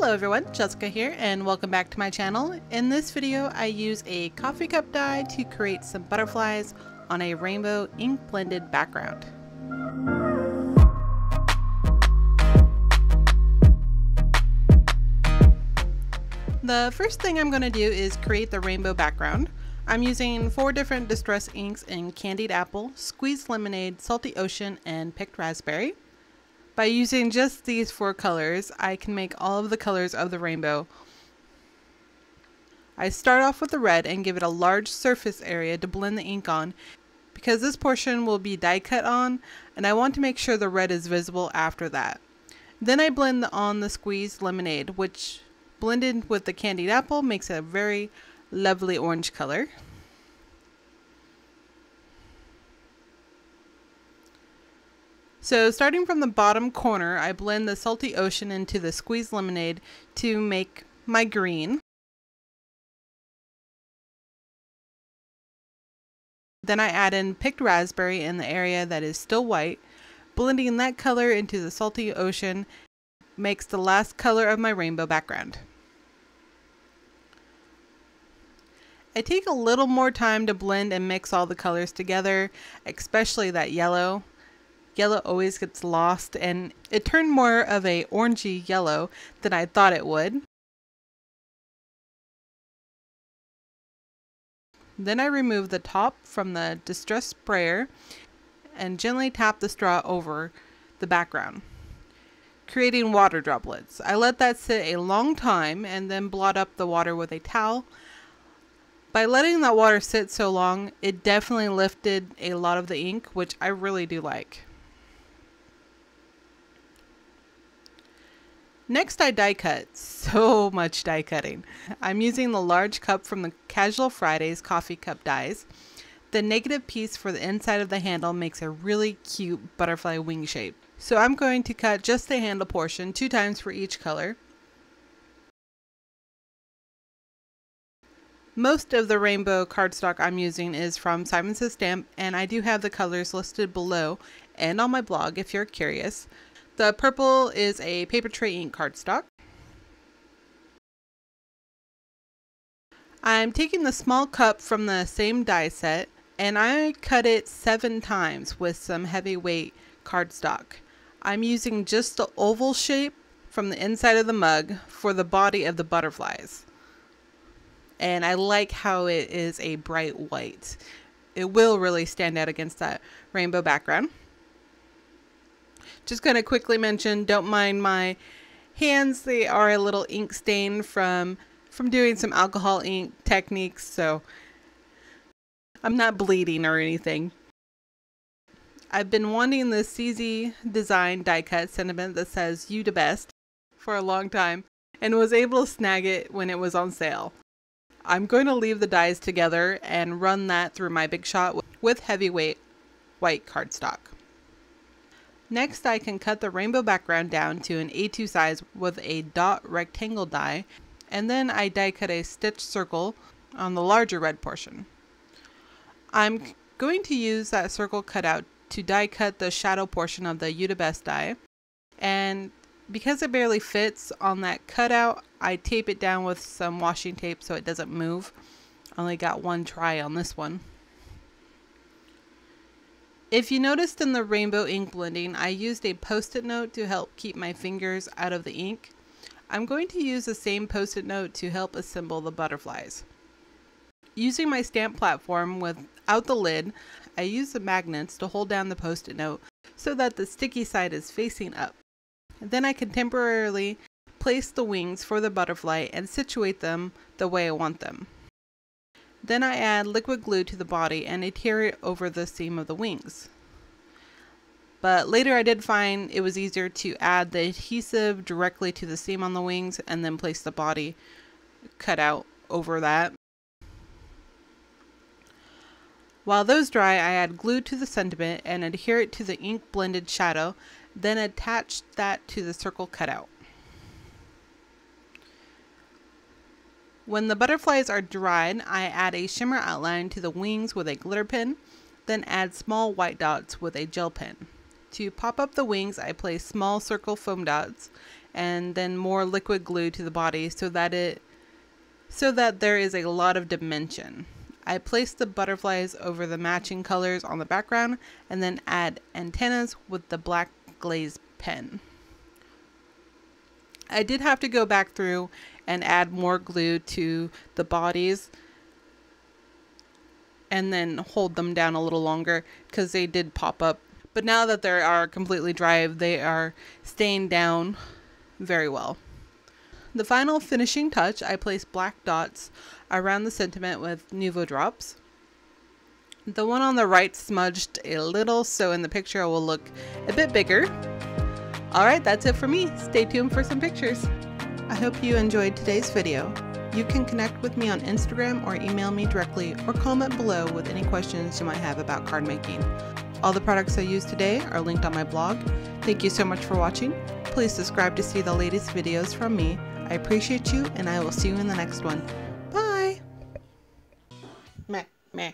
Hello everyone, Jessica here and welcome back to my channel. In this video I use a coffee cup die to create some butterflies on a rainbow ink blended background. The first thing I'm going to do is create the rainbow background. I'm using 4 different distress inks in Candied Apple, Squeezed Lemonade, Salty Ocean, and Picked Raspberry. By using just these 4 colors, I can make all of the colors of the rainbow. I start off with the red and give it a large surface area to blend the ink on because this portion will be die cut on and I want to make sure the red is visible after that. Then I blend on the Squeezed Lemonade, which blended with the Candied Apple makes a very lovely orange color. So starting from the bottom corner, I blend the Salty Ocean into the Squeezed Lemonade to make my green. Then I add in Picked Raspberry in the area that is still white. Blending that color into the Salty Ocean makes the last color of my rainbow background. I take a little more time to blend and mix all the colors together, especially that yellow. Yellow always gets lost and it turned more of a orangey yellow than I thought it would. Then I remove the top from the distress sprayer and gently tap the straw over the background, creating water droplets. I let that sit a long time and then blot up the water with a towel. By letting that water sit so long, it definitely lifted a lot of the ink, which I really do like. Next I die cut. So much die cutting. I'm using the large cup from the Casual Fridays coffee cup dies. The negative piece for the inside of the handle makes a really cute butterfly wing shape. So I'm going to cut just the handle portion 2 times for each color. Most of the rainbow cardstock I'm using is from Simon Says Stamp, and I do have the colors listed below and on my blog if you're curious. The purple is a paper tray ink cardstock. I'm taking the small cup from the same die set and I cut it 7 times with some heavyweight cardstock. I'm using just the oval shape from the inside of the mug for the body of the butterflies. And I like how it is a bright white. It will really stand out against that rainbow background. Just going to quickly mention, don't mind my hands. They are a little ink stained from doing some alcohol ink techniques, so I'm not bleeding or anything. I've been wanting this CZ design die cut sentiment that says "You the best" for a long time and was able to snag it when it was on sale. I'm going to leave the dies together and run that through my Big Shot with heavyweight white cardstock. Next, I can cut the rainbow background down to an A2 size with a dot rectangle die, and then I die cut a stitch circle on the larger red portion. I'm going to use that circle cutout to die cut the shadow portion of the You the Best die, and because it barely fits on that cutout, I tape it down with some washing tape so it doesn't move. I only got 1 try on this one. If you noticed in the rainbow ink blending, I used a post-it note to help keep my fingers out of the ink. I'm going to use the same post-it note to help assemble the butterflies. Using my stamp platform without the lid, I use the magnets to hold down the post-it note so that the sticky side is facing up. Then I can temporarily place the wings for the butterfly and situate them the way I want them. Then I add liquid glue to the body and adhere it over the seam of the wings. But later I did find it was easier to add the adhesive directly to the seam on the wings and then place the body cut out over that. While those dry, I add glue to the sentiment and adhere it to the ink blended shadow, then attach that to the circle cutout. When the butterflies are dried, I add a shimmer outline to the wings with a glitter pen, then add small white dots with a gel pen. To pop up the wings, I place small circle foam dots and then more liquid glue to the body so that there is a lot of dimension. I place the butterflies over the matching colors on the background and then add antennas with the black glaze pen. I did have to go back through and add more glue to the bodies and then hold them down a little longer because they did pop up. But now that they are completely dry, they are staying down very well. The final finishing touch, I place black dots around the sentiment with Nuvo drops. The one on the right smudged a little, so in the picture it will look a bit bigger. Alright, that's it for me. Stay tuned for some pictures. I hope you enjoyed today's video. You can connect with me on Instagram or email me directly or comment below with any questions you might have about card making. All the products I used today are linked on my blog. Thank you so much for watching. Please subscribe to see the latest videos from me. I appreciate you, and I will see you in the next one. Bye! Meh, meh.